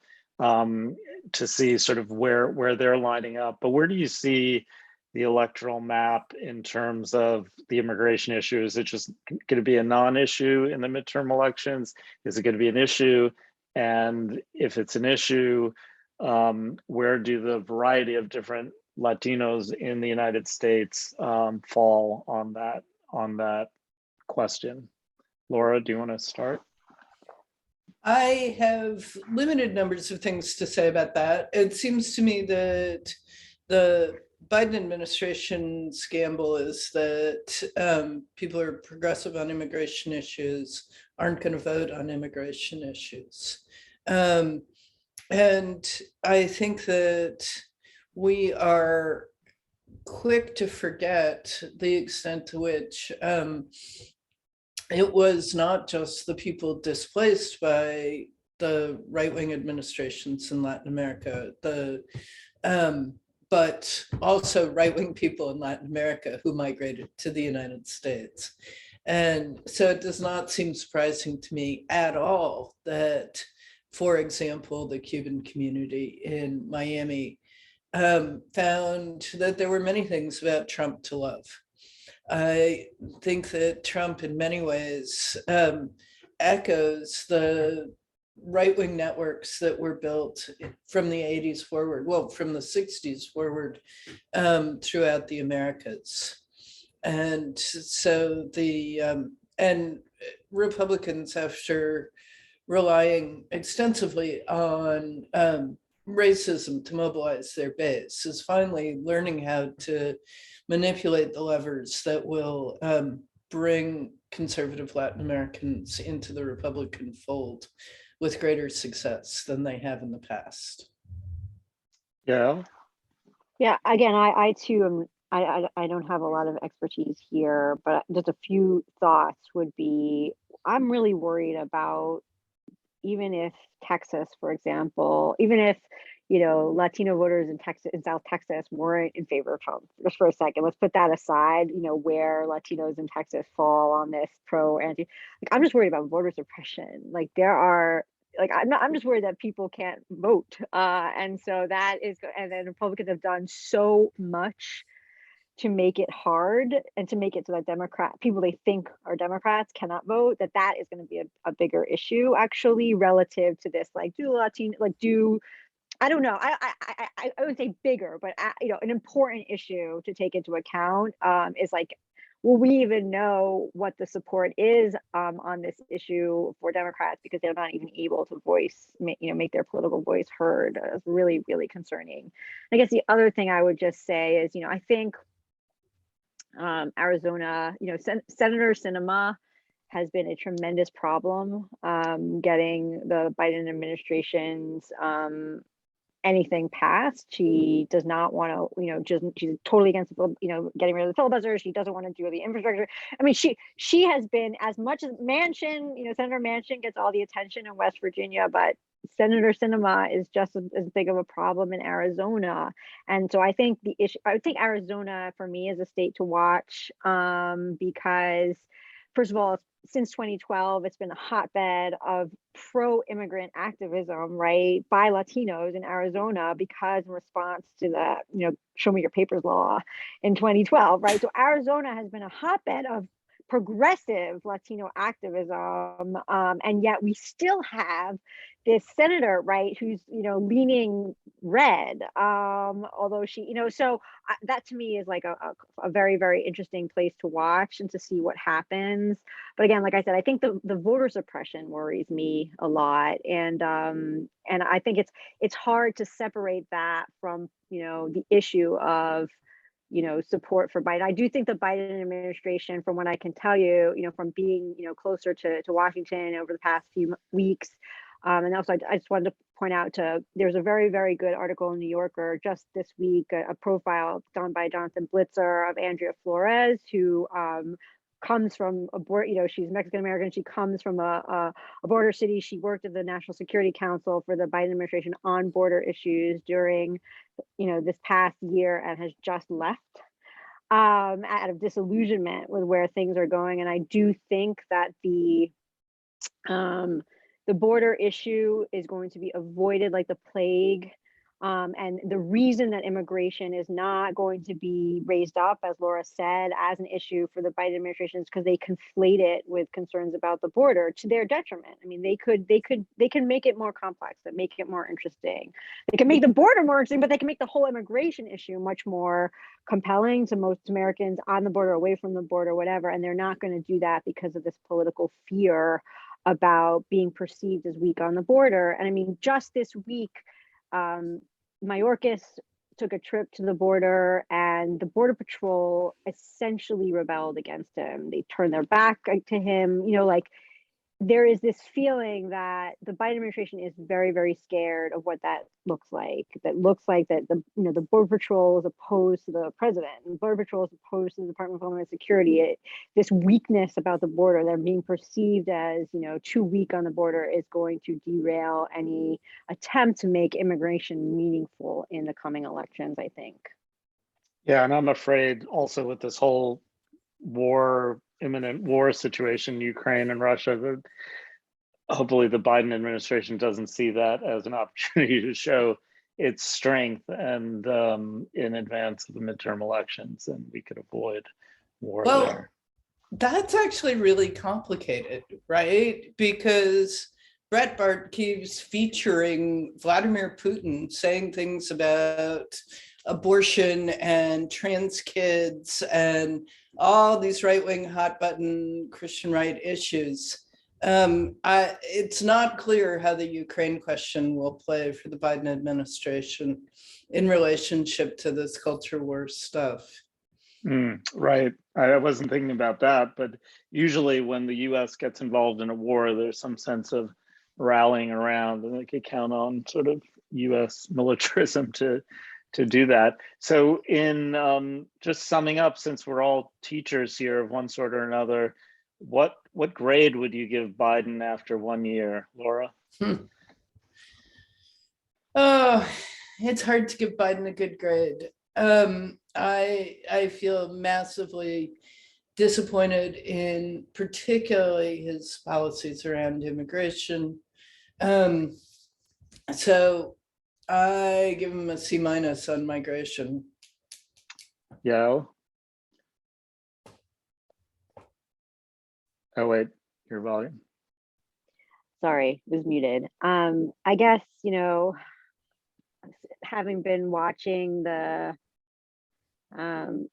to see sort of where they're lining up. But where do you see the electoral map in terms of the immigration issue? Is it just going to be a non-issue in the midterm elections? Is it going to be an issue? And if it's an issue, where do the variety of different Latinos in the United States fall on that question? Laura, do you want to start? I have limited numbers of things to say about that. It seems to me that the Biden administration's gamble is that people who are progressive on immigration issues aren't going to vote on immigration issues. And I think that we are quick to forget the extent to which it was not just the people displaced by the right-wing administrations in Latin America, but also right-wing people in Latin America who migrated to the United States. And so it does not seem surprising to me at all that, for example, the Cuban community in Miami found that there were many things about Trump to love. I think that Trump in many ways echoes the right-wing networks that were built from the 80s forward, well, from the 60s forward throughout the Americas. And so and Republicans, after relying extensively on racism to mobilize their base, is finally learning how to manipulate the levers that will bring conservative Latin Americans into the Republican fold with greater success than they have in the past. Yeah. Yeah, again, I too I don't have a lot of expertise here, but just a few thoughts would be, I'm really worried about, even if Texas, for example, even if, Latino voters in Texas, in South Texas, weren't in favor of Trump, just for a second, let's put that aside, where Latinos in Texas fall on this pro-anti, like, I'm just worried about voter suppression. Like, I'm just worried that people can't vote. And so that is, and then Republicans have done so much to make it hard and to make it so that people they think are Democrats cannot vote, that is going to be a bigger issue actually, relative to this, like, I don't know. I would say bigger, but an important issue to take into account is, like, will we even know what the support is on this issue for Democrats, because they're not even able to make their political voice heard. It's really, really concerning. I guess the other thing I would just say is, I think Arizona, Senator Sinema has been a tremendous problem getting the Biden administration's anything passed. She does not want to, she's totally against, getting rid of the filibuster. She doesn't want to do the infrastructure. I mean, she has been, as much as Manchin, Senator Manchin gets all the attention in West Virginia, but Senator Sinema is just as big of a problem in Arizona. And so I think Arizona for me is a state to watch because, first of all, since 2012, it's been a hotbed of pro-immigrant activism, right, by Latinos in Arizona, because in response to the, show me your papers law in 2012, right? So Arizona has been a hotbed of progressive Latino activism, and yet we still have this senator, right, who's leaning red, although she, so that to me is like a very, very interesting place to watch and to see what happens. But again, like I said, I think the voter suppression worries me a lot, and I think it's hard to separate that from the issue of support for Biden. I do think the Biden administration, from what I can tell you, from being closer to Washington over the past few weeks, and also I just wanted to point out there's a very, very good article in New Yorker just this week, a profile done by Jonathan Blitzer of Andrea Flores, who comes from she's Mexican American. She comes from a border city. She worked at the National Security Council for the Biden administration on border issues during this past year, and has just left out of disillusionment with where things are going. And I do think that the border issue is going to be avoided like the plague. And the reason that immigration is not going to be raised up, as Laura said, as an issue for the Biden administration is because they conflate it with concerns about the border to their detriment. I mean, they can make it more complex, but make it more interesting. They can make the border more interesting, but they can make the whole immigration issue much more compelling to most Americans on the border, away from the border, whatever. And they're not going to do that because of this political fear about being perceived as weak on the border. And I mean, just this week, Mayorkas took a trip to the border, and the Border Patrol essentially rebelled against him. They turned their back to him. There is this feeling that the Biden administration is very, very scared of what that looks like. That looks like that the Border Patrol is opposed to the president, and the Border Patrol is opposed to the Department of Homeland Security. This weakness about the border, they're being perceived as too weak on the border, is going to derail any attempt to make immigration meaningful in the coming elections, I think. Yeah, and I'm afraid also with this whole imminent war situation, Ukraine and Russia, that hopefully the Biden administration doesn't see that as an opportunity to show its strength and in advance of the midterm elections, and we could avoid war there. That's actually really complicated, right? Because Breitbart keeps featuring Vladimir Putin saying things about abortion and trans kids and all these right-wing hot button Christian right issues. It's not clear how the Ukraine question will play for the Biden administration in relationship to this culture war stuff. Right. I wasn't thinking about that, but usually when the US gets involved in a war, there's some sense of rallying around, and they could count on sort of US militarism to to do that. So in just summing up, since we're all teachers here of one sort or another, what grade would you give Biden after 1 year, Laura? Oh, it's hard to give Biden a good grade. I feel massively disappointed in particularly his policies around immigration. So I give him a C- on migration. Yael? Oh wait, your volume. Sorry, was muted. I guess, having been watching I'm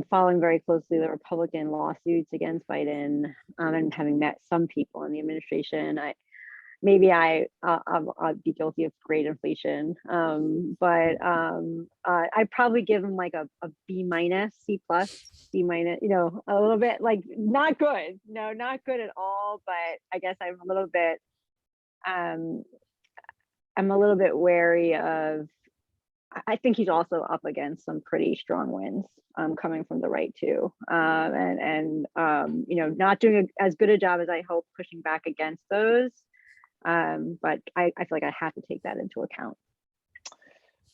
following very closely the Republican lawsuits against Biden, and having met some people in the administration, I'll be guilty of great inflation. But I'd probably give him like a B-, C+, B-, a little bit, like not good. No, not good at all. But I guess I'm a little bit wary of, I think he's also up against some pretty strong wins coming from the right too. Not doing as good a job as I hope pushing back against those. But I feel like I have to take that into account.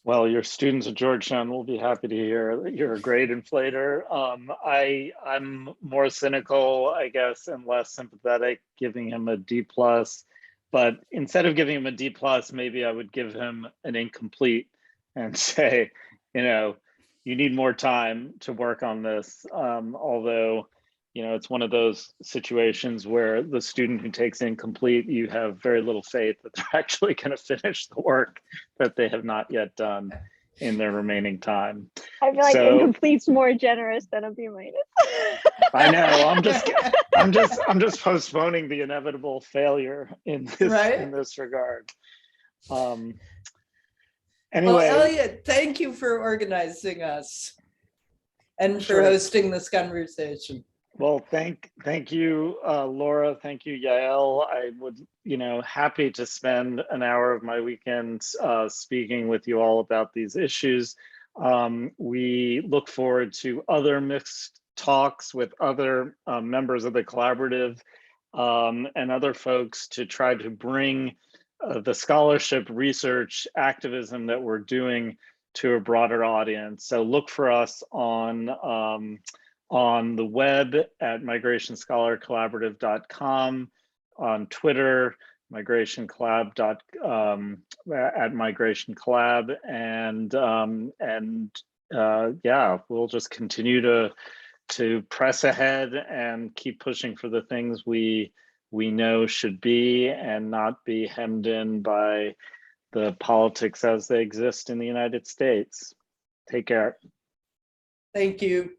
Well, your students at Georgetown will be happy to hear that you're a grade inflator. I'm more cynical, I guess, and less sympathetic, giving him a D+. But instead of giving him a D+, maybe I would give him an incomplete and say, you need more time to work on this. Although, it's one of those situations where the student who takes incomplete, you have very little faith that they're actually going to finish the work that they have not yet done in their remaining time. I feel like incomplete's more generous than a B-. I know. I'm just postponing the inevitable failure in this regard. Anyway, well, Elliott, thank you for organizing us and for hosting this conversation. Well, thank you, Laura. Thank you, Yael. I would, happy to spend an hour of my weekends speaking with you all about these issues. We look forward to other mixed talks with other members of the collaborative and other folks to try to bring the scholarship, research, activism that we're doing to a broader audience. So look for us on the web at migrationscholarcollaborative.com, on Twitter, at Migration Collab, and we'll just continue to press ahead and keep pushing for the things we know should be and not be hemmed in by the politics as they exist in the United States. Take care. Thank you.